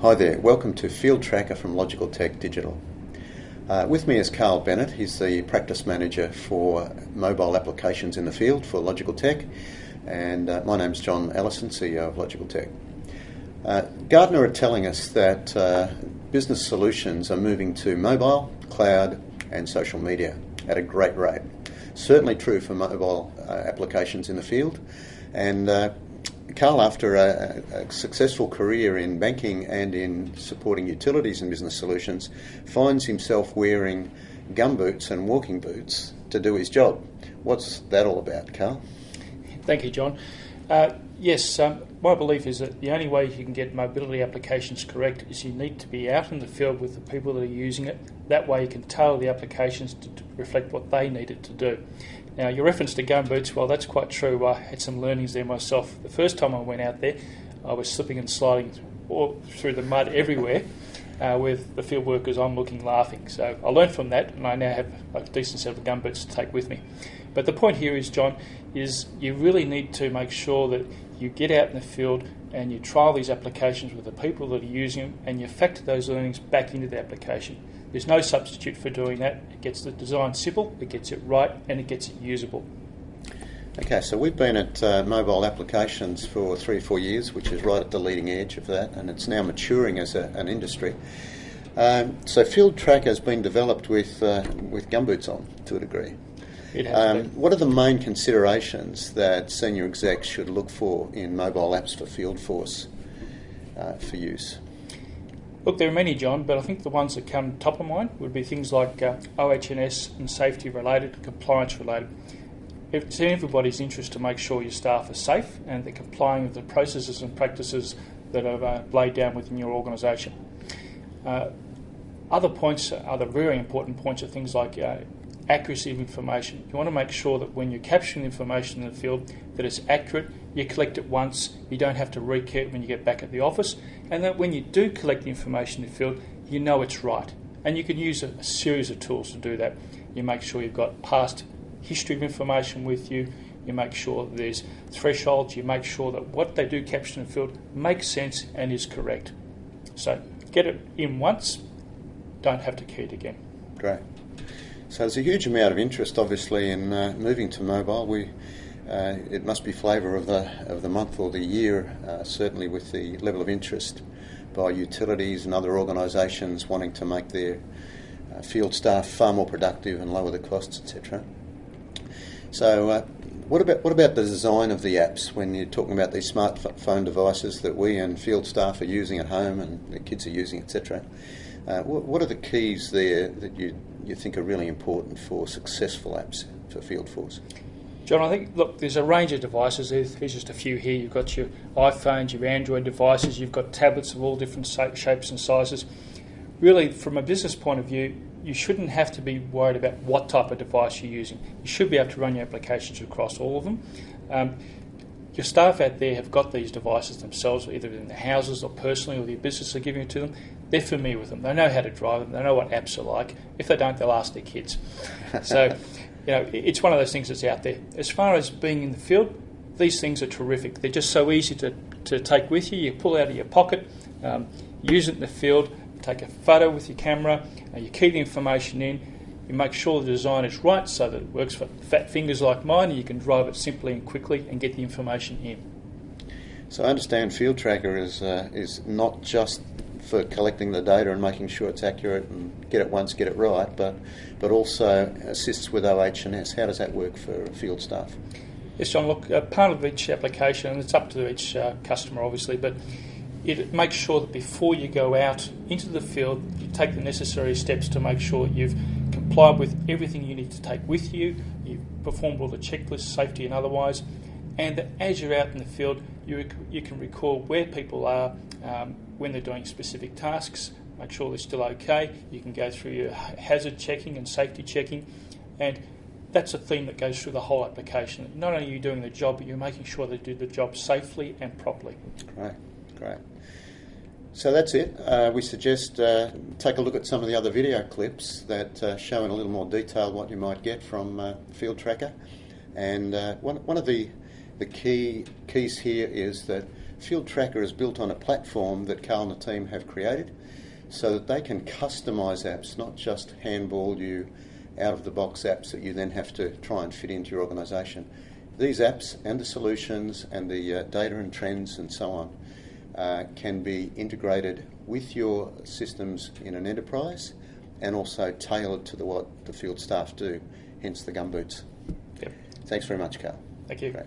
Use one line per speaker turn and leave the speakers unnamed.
Hi there, welcome to Field Tracker from Logical Tech Digital. With me is Carl Bennett. He's the practice manager for mobile applications in the field for Logical Tech, and my name's John Ellison, CEO of Logical Tech. Gartner are telling us that business solutions are moving to mobile, cloud and social media at a great rate. Certainly true for mobile applications in the field, and Carl, after a successful career in banking and in supporting utilities and business solutions, finds himself wearing gumboots and walking boots to do his job. What's that all about, Carl?
Thank you, John. Yes, my belief is that the only way you can get mobility applications correct is you need to be out in the field with the people that are using it. That way you can tailor the applications to reflect what they need it to do. Now, your reference to gumboots, well, that's quite true. I had some learnings there myself. The first time I went out there, I was slipping and sliding all through the mud everywhere with the field workers onlooking, laughing. So I learned from that, and I now have a decent set of gumboots to take with me. But the point here is, John, is you really need to make sure that you get out in the field and you trial these applications with the people that are using them, and you factor those learnings back into the application. There's no substitute for doing that. It gets the design simple, it gets it right, and it gets it usable.
Okay, so we've been at mobile applications for 3 or 4 years, which is right at the leading edge of that, and it's now maturing as an industry. So Field Tracker has been developed with gumboots on, to a degree.
It has been.
What are the main considerations that senior execs should look for in mobile apps for field force for use?
Look, there are many, John, but I think the ones that come top of mind would be things like OH&S and safety related, compliance related. It's in everybody's interest to make sure your staff are safe and they're complying with the processes and practices that are laid down within your organisation. Other very important points are things like accuracy of information. You want to make sure that when you're capturing information in the field that it's accurate, you collect it once, you don't have to rekey it when you get back at the office, and that when you do collect the information in the field, you know it's right. And you can use a series of tools to do that. You make sure you've got past history of information with you, you make sure there's thresholds, you make sure that what they do capture in the field makes sense and is correct. So get it in once, don't have to key it again.
Great. So there's a huge amount of interest, obviously, in moving to mobile. It must be flavour of the month or the year, certainly with the level of interest by utilities and other organisations wanting to make their field staff far more productive and lower the costs, etc. So, what about the design of the apps when you're talking about these smartphone devices that we and field staff are using at home and the kids are using, etc.? What are the keys there that you think are really important for successful apps for field force?
John, I think, look, there's a range of devices. There's just a few here. You've got your iPhones, your Android devices, you've got tablets of all different shapes and sizes. Really, from a business point of view, you shouldn't have to be worried about what type of device you're using. You should be able to run your applications across all of them. Your staff out there have got these devices themselves, either in their houses or personally, or their business are giving it to them. They're familiar with them. They know how to drive them. They know what apps are like. If they don't, they'll ask their kids. So, it's one of those things that's out there. As far as being in the field, these things are terrific. They're just so easy to take with you. You pull out of your pocket, use it in the field, take a photo with your camera, you key the information in, you make sure the design is right so that it works for fat fingers like mine, and you can drive it simply and quickly and get the information in.
So I understand Field Tracker is not just for collecting the data and making sure it's accurate and get it once, get it right, but also assists with OH&S. How does that work for field staff?
Yes, John, look, part of each application, and it's up to each customer obviously, but it makes sure that before you go out into the field, you take the necessary steps to make sure you've complied with everything you need to take with you, you've performed all the checklists, safety and otherwise, and that as you're out in the field, you can recall where people are when they're doing specific tasks, make sure they're still okay. You can go through your hazard checking and safety checking, and that's a theme that goes through the whole application. Not only are you doing the job, but you're making sure they do the job safely and properly.
Great. So that's it. We suggest take a look at some of the other video clips that show in a little more detail what you might get from Field Tracker. And one of the keys here is that Field Tracker is built on a platform that Carl and the team have created so that they can customise apps, not just handball you out-of-the-box apps that you then have to try and fit into your organisation. These apps and the solutions and the data and trends and so on can be integrated with your systems in an enterprise and also tailored to what the field staff do, hence the gumboots.
Yep.
Thanks very much, Carl.
Thank you.
Great.